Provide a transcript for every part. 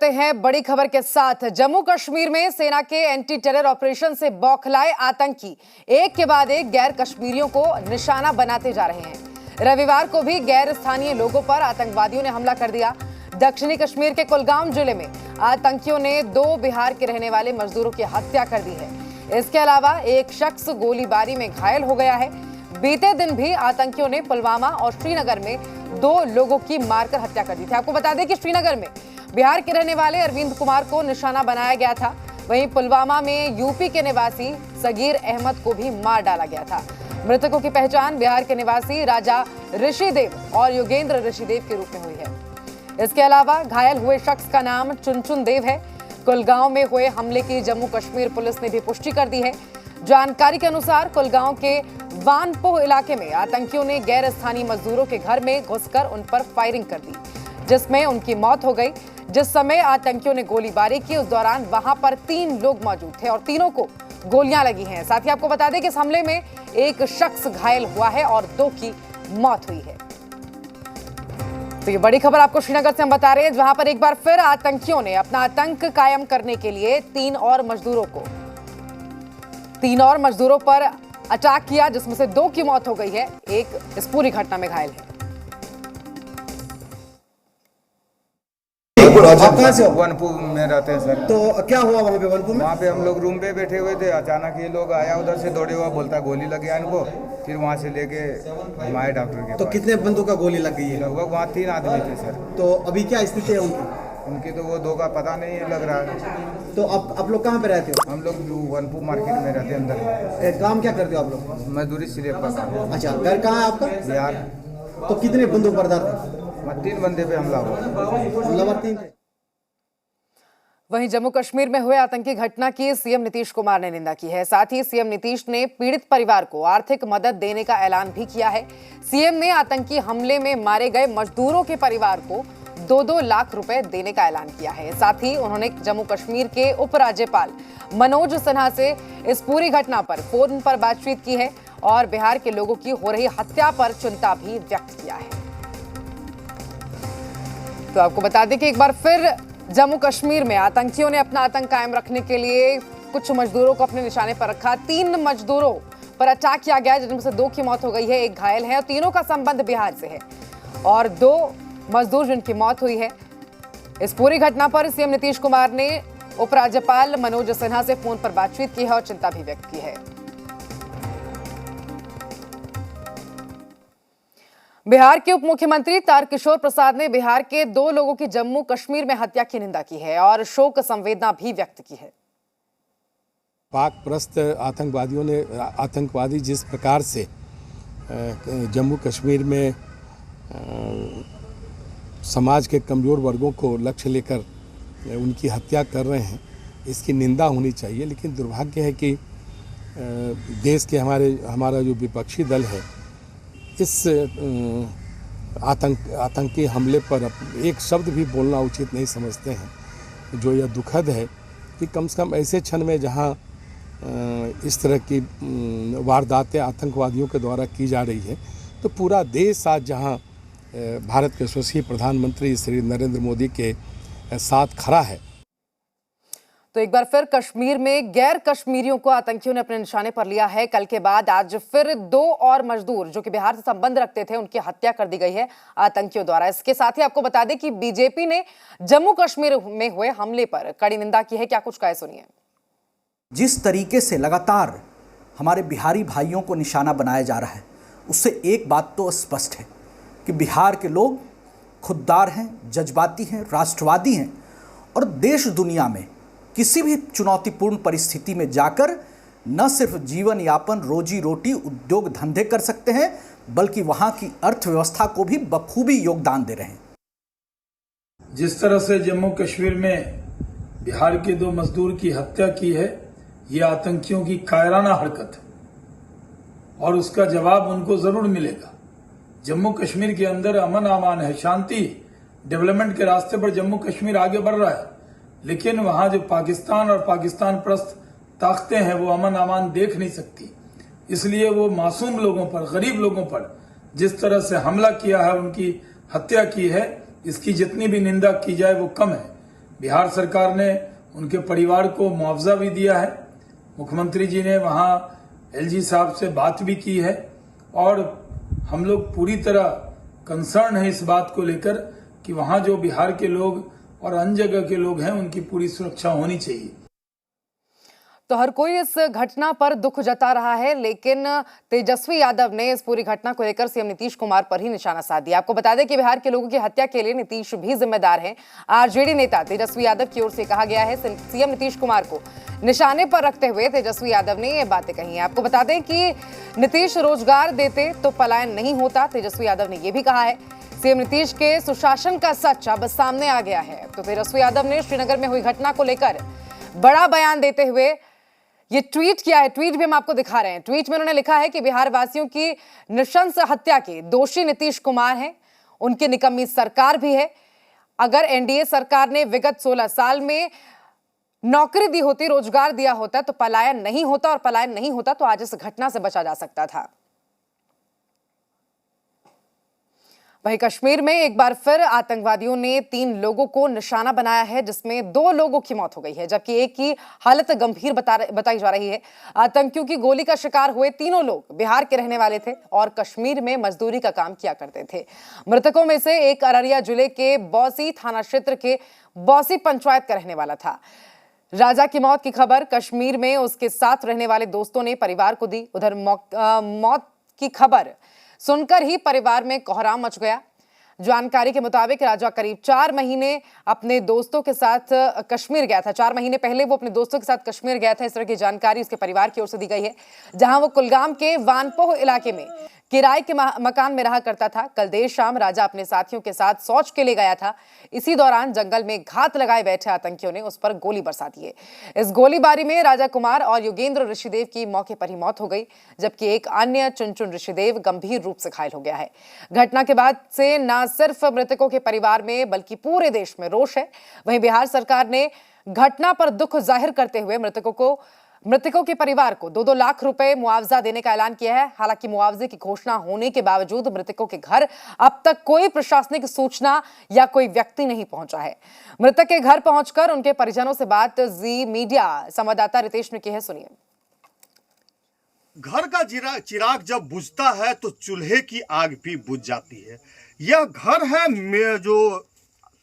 बढ़ते हैं बड़ी खबर के साथ। जम्मू कश्मीर में सेना के एंटी टेरर ऑपरेशन से बौखलाए आतंकी एक के बाद एक गैर कश्मीरियों को निशाना बनाते जा रहे हैं। रविवार को भी गैर स्थानीय लोगों पर आतंकवादियों ने हमला कर दिया। दक्षिणी कश्मीर के कुलगाम जिले में आतंकियों ने 2 बिहार के रहने वाले मजदूरों की हत्या कर दी है। इसके अलावा एक शख्स गोलीबारी में घायल हो गया है। बीते दिन भी आतंकियों ने पुलवामा और श्रीनगर में 2 लोगों की मारकर हत्या कर दी थी। आपको बता दें कि श्रीनगर में बिहार के रहने वाले अरविंद कुमार को निशाना बनाया गया था। वहीं पुलवामा में यूपी के निवासी सगीर अहमद को भी मार डाला गया था। मृतकों की पहचान बिहार के निवासी राजा ऋषिदेव और योगेंद्र ऋषिदेव के रूप में हुई है। इसके अलावा घायल हुए शख्स का नाम चुनचुन देव है। कुलगांव में हुए हमले की जम्मू कश्मीर पुलिस ने भी पुष्टि कर दी है। जानकारी के अनुसार कुलगांव के वानपोह इलाके में आतंकियों ने गैर स्थानीय मजदूरों के घर में घुसकर उन पर फायरिंग कर दी, जिसमें उनकी मौत हो गई। जिस समय आतंकियों ने गोलीबारी की उस दौरान वहां पर 3 लोग मौजूद थे और तीनों को गोलियां लगी हैं। साथ ही आपको बता दें कि इस हमले में एक शख्स घायल हुआ है और 2 की मौत हुई है। तो ये बड़ी खबर आपको श्रीनगर से हम बता रहे हैं, जहां पर एक बार फिर आतंकियों ने अपना आतंक कायम करने के लिए 3 और मजदूरों पर अटैक किया, जिसमें से 2 की मौत हो गई है। एक इस पूरी घटना में घायल है। आप कहाँ से हो? वनपुर में रहते हैं सर। तो क्या हुआ वहाँ पे वनपुर में? वहाँ पे हम लोग रूम पे बैठे हुए थे, अचानक ये लोग आया, उधर से दौड़े हुआ, बोलता गोली लग गया इनको। फिर वहाँ से लेके हम आए डॉक्टर के तो पास। कितने बंदों का गोली लग गई है? लगभग वहाँ 3 आदमी थे सर। तो अभी क्या स्थिति है उनकी? उनकी तो वो 2 का पता नहीं है, लग रहा है। तो आप लोग कहाँ पे रहते हो? हम लोग वनपुर मार्केट में रहते हैं अंदर। काम क्या करते हो आप लोग? मजदूरी सिर्फ का काम। अच्छा, घर कहाँ है आपका? बिहार। तो कितने बंदूक बरदार थे? 3 बंदे पे हमला हुआ। हमलावर 3 थे। वहीं जम्मू कश्मीर में हुए आतंकी घटना की सीएम नीतीश कुमार ने निंदा की है। साथ ही सीएम नीतीश ने पीड़ित परिवार को आर्थिक मदद देने का ऐलान भी किया है। सीएम ने आतंकी हमले में मारे गए मजदूरों के परिवार को 2-2 लाख रुपए देने का ऐलान किया है। साथ ही उन्होंने जम्मू कश्मीर के उपराज्यपाल मनोज सिन्हा से इस पूरी घटना पर फोन पर बातचीत की है और बिहार के लोगों की हो रही हत्या पर चिंता भी व्यक्त किया है। तो आपको बता दें कि एक बार फिर जम्मू कश्मीर में आतंकियों ने अपना आतंक कायम रखने के लिए कुछ मजदूरों को अपने निशाने पर रखा। 3 मजदूरों पर अटैक किया गया, जिनमें से 2 की मौत हो गई है, एक घायल है और तीनों का संबंध बिहार से है और 2 मजदूर जिनकी मौत हुई है। इस पूरी घटना पर सीएम नीतीश कुमार ने उपराज्यपाल मनोज सिन्हा से फोन पर बातचीत की है और चिंता भी व्यक्त की है। बिहार के उप मुख्यमंत्री तारकिशोर प्रसाद ने बिहार के 2 लोगों की जम्मू कश्मीर में हत्या की निंदा की है और शोक संवेदना भी व्यक्त की है। पाक प्रस्त आतंकवादी जिस प्रकार से जम्मू कश्मीर में समाज के कमज़ोर वर्गों को लक्ष्य लेकर उनकी हत्या कर रहे हैं, इसकी निंदा होनी चाहिए। लेकिन दुर्भाग्य है कि देश के हमारा जो विपक्षी दल है, इस आतंकी हमले पर एक शब्द भी बोलना उचित नहीं समझते हैं। जो यह दुखद है कि कम से कम ऐसे क्षण में जहां इस तरह की वारदातें आतंकवादियों के द्वारा की जा रही है, तो पूरा देश आज जहां भारत के यशस्वी प्रधानमंत्री श्री नरेंद्र मोदी के साथ खड़ा है। तो एक बार फिर कश्मीर में गैर कश्मीरियों को आतंकियों ने अपने निशाने पर लिया है। कल के बाद आज फिर 2 और मजदूर जो कि बिहार से संबंध रखते थे, उनकी हत्या कर दी गई है आतंकियों द्वारा। इसके साथ ही आपको बता दें कि बीजेपी ने जम्मू कश्मीर में हुए हमले पर कड़ी निंदा की है। क्या कुछ कहा है, सुनिए। जिस तरीके से लगातार हमारे बिहारी भाइयों को निशाना बनाया जा रहा है, उससे एक बात तो स्पष्ट है कि बिहार के लोग खुददार हैं, जज्बाती हैं, राष्ट्रवादी हैं और देश दुनिया में किसी भी चुनौतीपूर्ण परिस्थिति में जाकर न सिर्फ जीवन यापन, रोजी रोटी, उद्योग धंधे कर सकते हैं, बल्कि वहां की अर्थव्यवस्था को भी बखूबी योगदान दे रहे हैं। जिस तरह से जम्मू कश्मीर में बिहार के 2 मजदूर की हत्या की है, ये आतंकियों की कायराना हरकत है और उसका जवाब उनको जरूर मिलेगा। जम्मू कश्मीर के अंदर अमन अमान है, शांति, डेवलपमेंट के रास्ते पर जम्मू कश्मीर आगे बढ़ रहा है, लेकिन वहां जो पाकिस्तान और पाकिस्तान प्रस्त ताकतें हैं वो अमन अमान देख नहीं सकती। इसलिए वो मासूम लोगों पर, गरीब लोगों पर जिस तरह से हमला किया है, उनकी हत्या की है, इसकी जितनी भी निंदा की जाए वो कम है। बिहार सरकार ने उनके परिवार को मुआवजा भी दिया है। मुख्यमंत्री जी ने वहां एलजी साहब से बात भी की है और हम लोग पूरी तरह कंसर्न है इस बात को लेकर कि वहां जो बिहार के लोग और अन्य जगह के लोग हैं उनकी पूरी सुरक्षा होनी चाहिए। तो हर कोई इस घटना पर दुख जता रहा है, लेकिन तेजस्वी यादव ने इस पूरी घटना को लेकर सीएम नीतीश कुमार पर ही निशाना साध दिया। आपको बता दें कि बिहार के लोगों की हत्या के लिए नीतीश भी जिम्मेदार हैं। आरजेडी नेता तेजस्वी यादव की ओर से कहा गया है, सीएम नीतीश कुमार को निशाने पर रखते हुए तेजस्वी यादव ने ये बातें कही हैं। आपको बता दें कि नीतीश रोजगार देते तो पलायन नहीं होता, तेजस्वी यादव ने यह भी कहा है। सीएम नीतीश के सुशासन का सच अब सामने आ गया है। तो तेजस्वी यादव ने श्रीनगर में हुई घटना को लेकर बड़ा बयान देते हुए ये ट्वीट किया है। ट्वीट भी हम आपको दिखा रहे हैं। ट्वीट में उन्होंने लिखा है कि बिहार वासियों की नृशंस हत्या के दोषी नीतीश कुमार हैं, उनकी निकम्मी सरकार भी है। अगर एनडीए सरकार ने विगत 16 साल में नौकरी दी होती, रोजगार दिया होता तो पलायन नहीं होता, और पलायन नहीं होता तो आज इस घटना से बचा जा सकता था। वहीं कश्मीर में एक बार फिर आतंकवादियों ने 3 लोगों को निशाना बनाया है, जिसमें 2 लोगों की मौत हो गई है, जबकि एक की हालत गंभीर बताई जा रही है। आतंकियों की गोली का शिकार हुए तीनों लोग बिहार के रहने वाले थे और कश्मीर में मजदूरी का काम किया करते थे। मृतकों में से एक अररिया जिले के बौसी थाना क्षेत्र के बौसी पंचायत का रहने वाला था। राजा की मौत की खबर कश्मीर में उसके साथ रहने वाले दोस्तों ने परिवार को दी। उधर मौत की खबर सुनकर ही परिवार में कोहराम मच गया। जानकारी के मुताबिक राजा करीब 4 महीने अपने दोस्तों के साथ कश्मीर गया था। 4 महीने पहले वो अपने दोस्तों के साथ कश्मीर गया था। इस तरह की जानकारी उसके परिवार की ओर से दी गई है, जहां वो कुलगाम के वानपोह इलाके में किराए के मकान में रहा करता था। कल देर शाम राजा अपने साथियों के साथ शौच के लिए गया था। इसी दौरान जंगल में घात लगाए बैठे आतंकियों ने उस पर गोली बरसा दी है। इस गोलीबारी में राजा कुमार और योगेंद्र ऋषिदेव की मौके पर ही मौत हो गई, जबकि एक अन्य चुनचुन ऋषिदेव गंभीर रूप से घायल हो गया है। घटना के बाद से न सिर्फ मृतकों के परिवार में बल्कि पूरे देश में रोष है। वहीं बिहार सरकार ने घटना पर दुख जाहिर करते हुए मृतकों के परिवार को 2-2 लाख रुपए मुआवजा देने का ऐलान किया है। हालांकि मुआवजे की घोषणा होने के बावजूद मृतकों के घर अब तक कोई प्रशासनिक सूचना या कोई व्यक्ति नहीं पहुंचा है। मृतक के घर पहुंचकर उनके परिजनों से बात जी मीडिया संवाददाता रितेश ने की है, सुनिए। घर का चिराग जब बुझता है तो चूल्हे की आग भी बुझ जाती है। यह घर है जो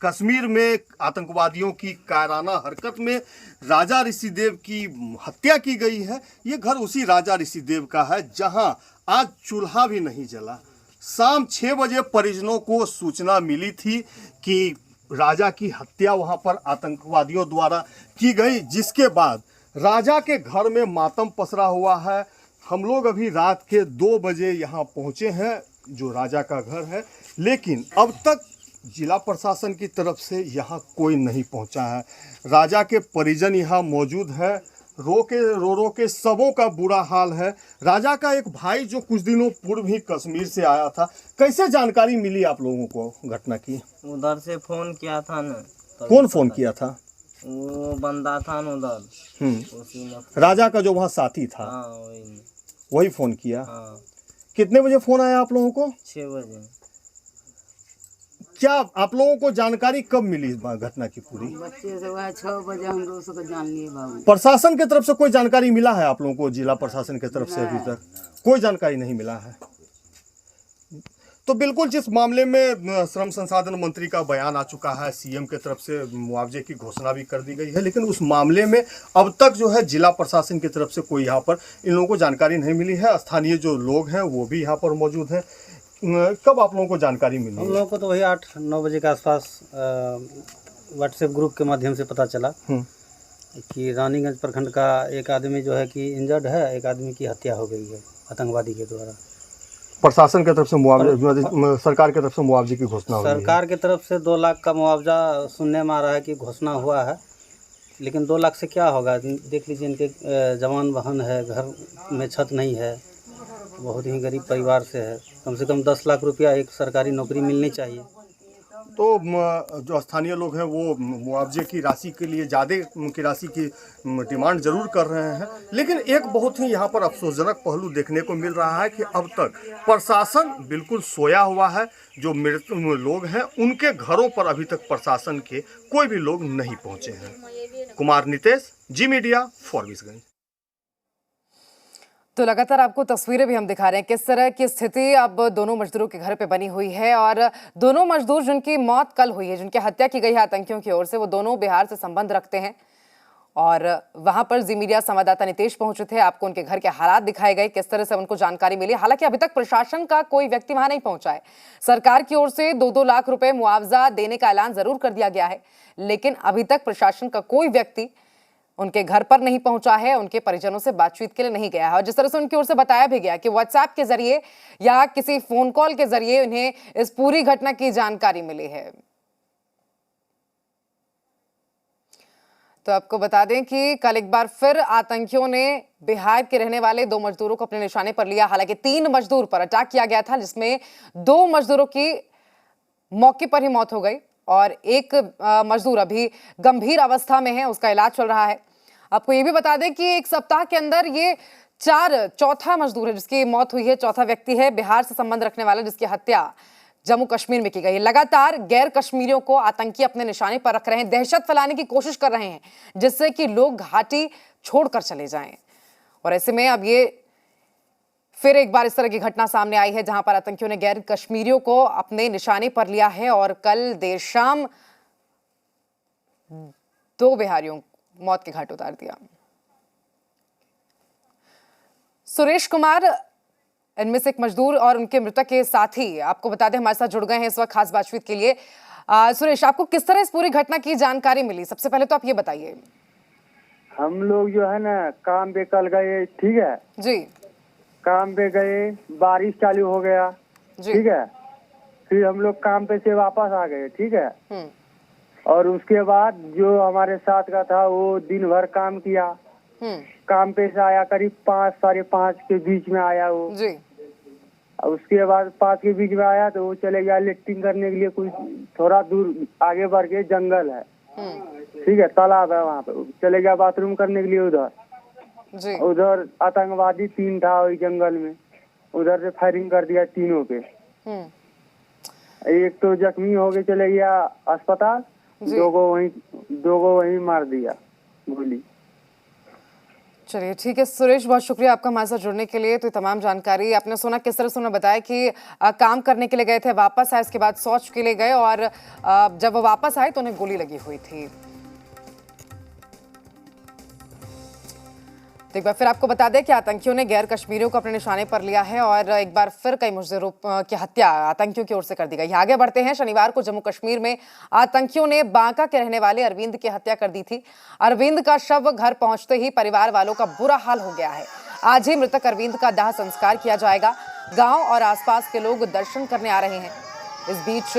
कश्मीर में आतंकवादियों की कायराना हरकत में राजा ऋषिदेव की हत्या की गई है। ये घर उसी राजा ऋषिदेव का है, जहां आज चूल्हा भी नहीं जला। शाम 6 बजे परिजनों को सूचना मिली थी कि राजा की हत्या वहां पर आतंकवादियों द्वारा की गई, जिसके बाद राजा के घर में मातम पसरा हुआ है। हम लोग अभी रात के 2 बजे यहाँ पहुँचे हैं, जो राजा का घर है, लेकिन अब तक जिला प्रशासन की तरफ से यहाँ कोई नहीं पहुँचा है। राजा के परिजन यहाँ मौजूद है। रो के सबों का बुरा हाल है। राजा का एक भाई जो कुछ दिनों पूर्व ही कश्मीर से आया था, कैसे जानकारी मिली आप लोगों को घटना की? उधर से फोन किया था ना। कौन फोन किया था? वो बंदा था ना उधर, राजा का जो वहाँ साथी था। हाँ, वही फोन किया। हाँ। कितने बजे फोन आया आप लोगों को? 6 बजे। क्या आप लोगों को जानकारी कब मिली इस घटना की पूरी? बच्चे से वह 6 बजे हम लोग सबको जान लिए बाबू। प्रशासन की तरफ से कोई जानकारी मिला है आप लोगों को? जिला प्रशासन की तरफ से अभी तक कोई जानकारी नहीं मिला है। तो बिल्कुल जिस मामले में श्रम संसाधन मंत्री का बयान आ चुका है, सीएम की तरफ से मुआवजे की घोषणा भी कर दी गई है, लेकिन उस मामले में अब तक जो है जिला प्रशासन की तरफ से कोई यहाँ पर इन लोगों को जानकारी नहीं मिली है। स्थानीय जो लोग हैं वो भी यहाँ पर मौजूद हैं। कब आप लोगों को जानकारी मिली? हम लोगों को तो वही 8-9 बजे के आसपास व्हाट्सएप ग्रुप के माध्यम से पता चला कि रानीगंज प्रखंड का एक आदमी जो है कि इंजर्ड है, एक आदमी की हत्या हो गई है आतंकवादी के द्वारा। प्रशासन की तरफ से मुआवजा, सरकार की तरफ से मुआवजे की घोषणा हुई है। सरकार की तरफ से 2 लाख का मुआवजा सुनने में आ रहा है कि घोषणा हुआ है, लेकिन 2 लाख से क्या होगा? देख लीजिए, इनके जवान बहन है, घर में छत नहीं है, बहुत ही गरीब परिवार से है। कम से कम 10 लाख रुपया एक सरकारी नौकरी मिलनी चाहिए। तो जो स्थानीय लोग हैं वो मुआवजे की राशि के लिए ज़्यादा की राशि की डिमांड जरूर कर रहे हैं, लेकिन एक बहुत ही यहाँ पर अफसोसजनक पहलू देखने को मिल रहा है कि अब तक प्रशासन बिल्कुल सोया हुआ है। जो मृत लोग हैं उनके घरों पर अभी तक प्रशासन के कोई भी लोग नहीं पहुँचे हैं। कुमार नितेश, जी मीडिया, फॉरबिसगंज। तो लगातार आपको तस्वीरें भी हम दिखा रहे हैं किस तरह की स्थिति अब दोनों मजदूरों के घर पे बनी हुई है। और दोनों मजदूर जिनकी मौत कल हुई है, जिनकी हत्या की गई है आतंकियों की ओर से, वो दोनों बिहार से संबंध रखते हैं। और वहां पर जी मीडिया संवाददाता नितेश पहुंचे थे, आपको उनके घर के हालात दिखाए गए, किस तरह से उनको जानकारी मिली। हालांकि अभी तक प्रशासन का कोई व्यक्ति वहां नहीं पहुंचा है। सरकार की ओर से 2-2 लाख रुपए मुआवजा देने का ऐलान जरूर कर दिया गया है, लेकिन अभी तक प्रशासन का कोई व्यक्ति उनके घर पर नहीं पहुंचा है, उनके परिजनों से बातचीत के लिए नहीं गया है। और जिस तरह से उनकी ओर से बताया भी गया कि व्हाट्सएप के जरिए या किसी फोन कॉल के जरिए उन्हें इस पूरी घटना की जानकारी मिली है। तो आपको बता दें कि कल एक बार फिर आतंकियों ने बिहार के रहने वाले 2 मजदूरों को अपने निशाने पर लिया। हालांकि 3 मजदूर पर अटैक किया गया था, जिसमें 2 मजदूरों की मौके पर ही मौत हो गई और एक मजदूर अभी गंभीर अवस्था में है, उसका इलाज चल रहा है। आपको ये भी बता दें कि एक सप्ताह के अंदर ये चौथा मजदूर है जिसकी मौत हुई है, चौथा व्यक्ति है बिहार से संबंध रखने वाला जिसकी हत्या जम्मू कश्मीर में की गई है। लगातार गैर कश्मीरियों को आतंकी अपने निशाने पर रख रहे हैं, दहशत फैलाने की कोशिश कर रहे हैं, जिससे कि लोग घाटी छोड़कर चले जाएं। और ऐसे में अब ये फिर एक बार इस तरह की घटना सामने आई है जहां पर आतंकियों ने गैर कश्मीरियों को अपने निशाने पर लिया है। और कल देर शाम 2 बिहारियों मौत के घाट उतार दिया। सुरेश कुमार इनमें से एक मजदूर और उनके मृतक के साथी आपको बता दें हमारे साथ जुड़ गए हैं इस वक्त खास बातचीत के लिए। सुरेश, आपको किस तरह इस पूरी घटना की जानकारी मिली? सबसे पहले तो आप ये बताइए। हम लोग जो है ना काम पे कल गए, ठीक है जी। काम पे गए, बारिश चालू हो गया, ठीक है। फिर हम लोग काम पे से वापस आ गए, ठीक है। और उसके बाद जो हमारे साथ का था वो दिन भर काम किया। काम पे से आया करीब 5, 5:30 के बीच में आया वो जी। उसके बाद 5 के बीच में आया तो वो चले गया लिफ्टिंग करने के लिए। कुछ थोड़ा दूर आगे बढ़ के जंगल है, ठीक है, तालाब है, वहाँ पे चले गया बाथरूम करने के लिए। उधर आतंकवादी 3 था वही जंगल में, उधर से फायरिंग कर दिया तीनों पे। एक तो जख्मी हो के चले गया अस्पताल, 2 को वहीं मार दिया गोली। चलिए ठीक है सुरेश, बहुत शुक्रिया आपका हमारे साथ जुड़ने के लिए। तो तमाम जानकारी आपने सुना, किस तरह से उन्होंने बताया कि काम करने के लिए गए थे, वापस आए, उसके बाद शौच के लिए गए और जब वो वापस आए तो उन्हें गोली लगी हुई थी। तो एक बार फिर आपको बता दें कि आतंकियों ने गैर कश्मीरियों को अपने निशाने पर लिया है और एक बार फिर कई मजदूरों की हत्या आतंकियों की ओर से कर दी गई। आगे बढ़ते हैं। शनिवार को जम्मू कश्मीर में आतंकियों ने बांका के रहने वाले अरविंद की हत्या कर दी थी। अरविंद का शव घर पहुंचते ही परिवार वालों का बुरा हाल हो गया है। आज ही मृतक अरविंद का दाह संस्कार किया जाएगा। गांव और आसपास के लोग दर्शन करने आ रहे हैं। इस बीच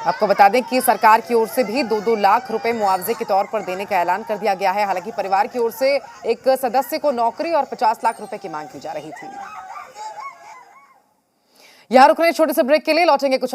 आपको बता दें कि सरकार की ओर से भी 2-2 लाख रुपए मुआवजे के तौर पर देने का ऐलान कर दिया गया है। हालांकि परिवार की ओर से एक सदस्य को नौकरी और 50 लाख रुपए की मांग की जा रही थी। यहां रुक रहे छोटे से ब्रेक के लिए, लौटेंगे कुछ